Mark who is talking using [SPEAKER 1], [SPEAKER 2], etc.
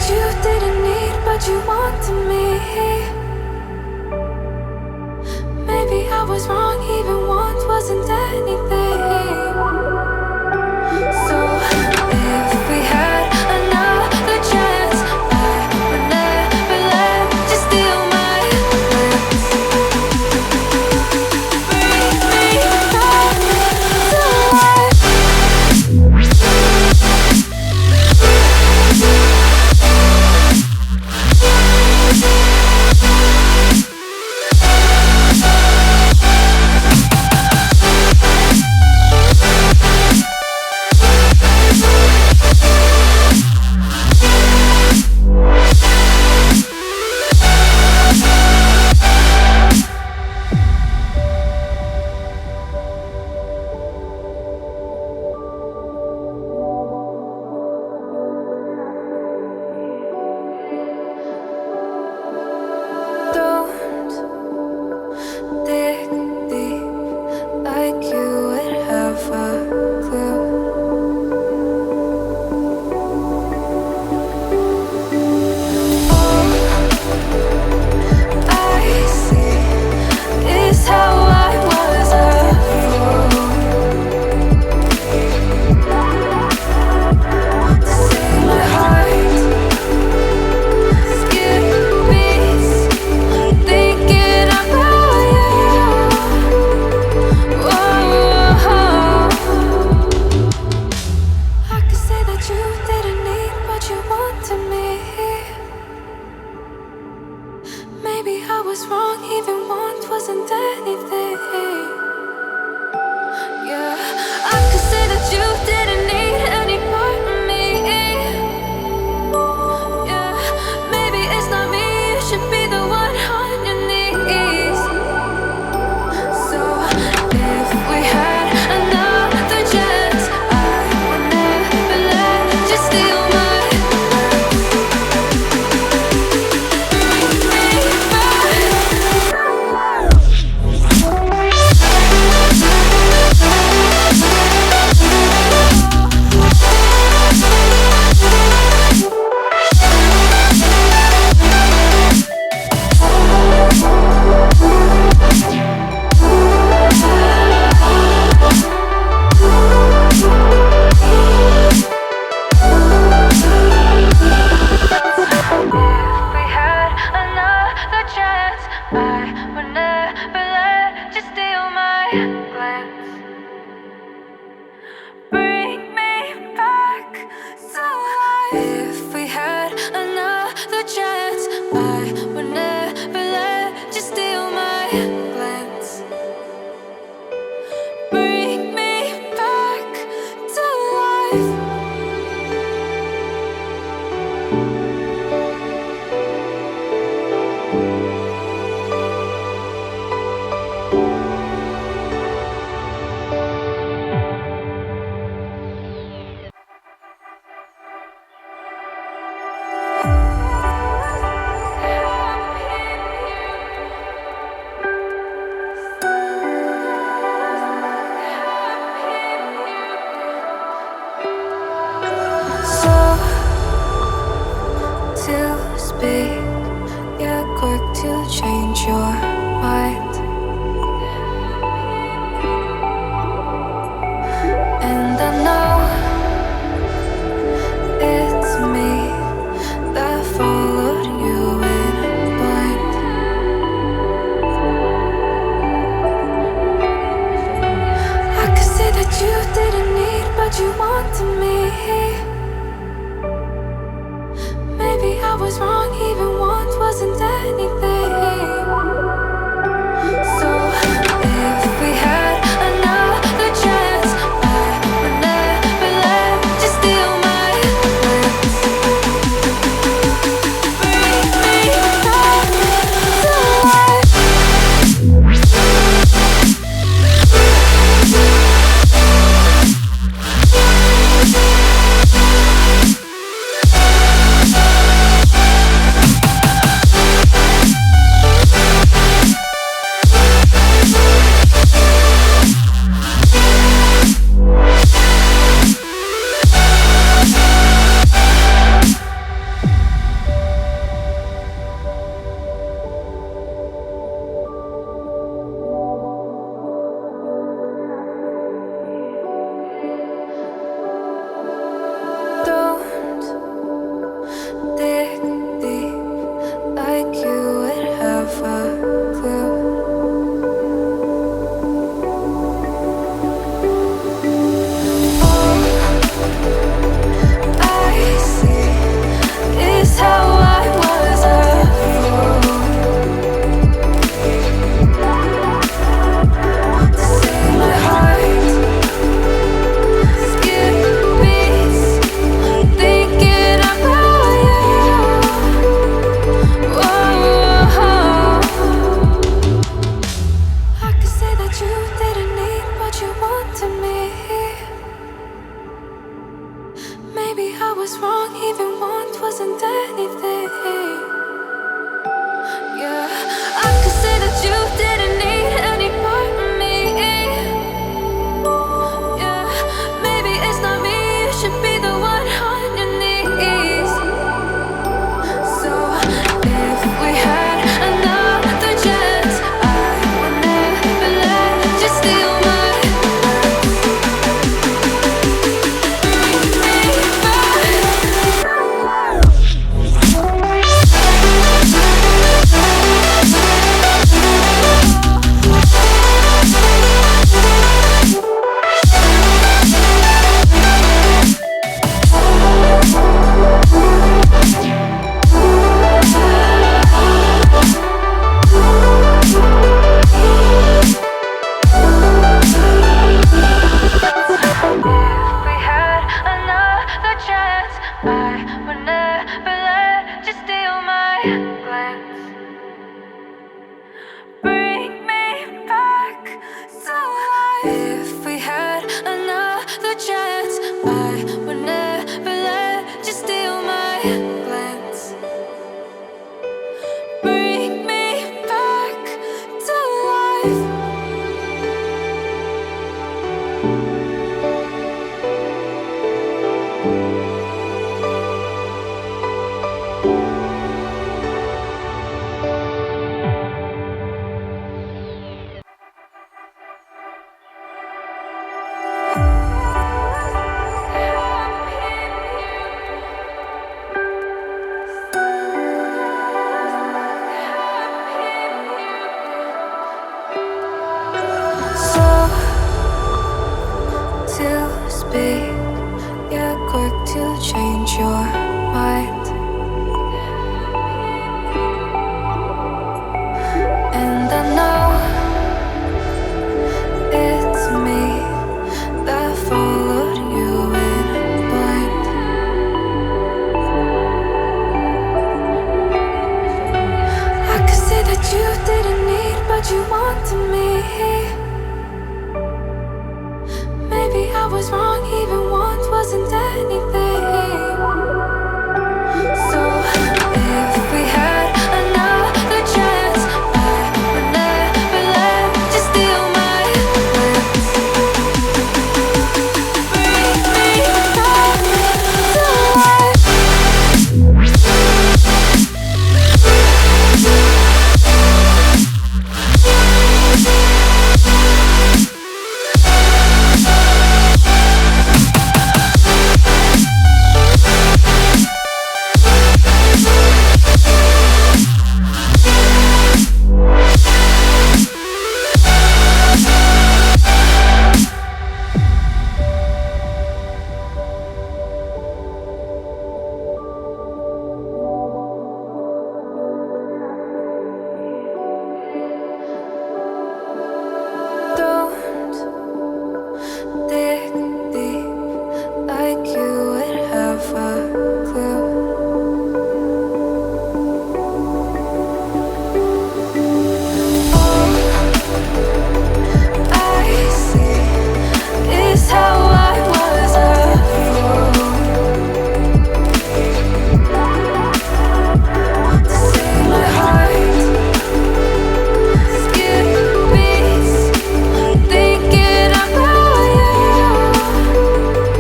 [SPEAKER 1] that you didn't need, but you wanted me. Maybe I was wrong, even once wasn't anything. So if we had another chance, I would never let you steal my glance. Bring me back to life. Maybe I was wrong, even once wasn't anything. Yeah, I could say that you didn't need any part of me. Yeah, maybe it's not me, you should be the one on your knees. So if we had another chance, I would never let you steal my glance. dig deep, like you would have a clue. All I see is how I was a fool to save my heart. Skip beats, thinking about you. Whoa. I could say that you didn't need what you wanted me. Maybe I was wrong, even want wasn't anything. Yeah, I could say that you didn't need any part of me. Yeah, maybe it's not me, you should be the one on your knees. So if we had another chance, I would never let you steal my you wanted me. Maybe I was wrong, even want wasn't anything.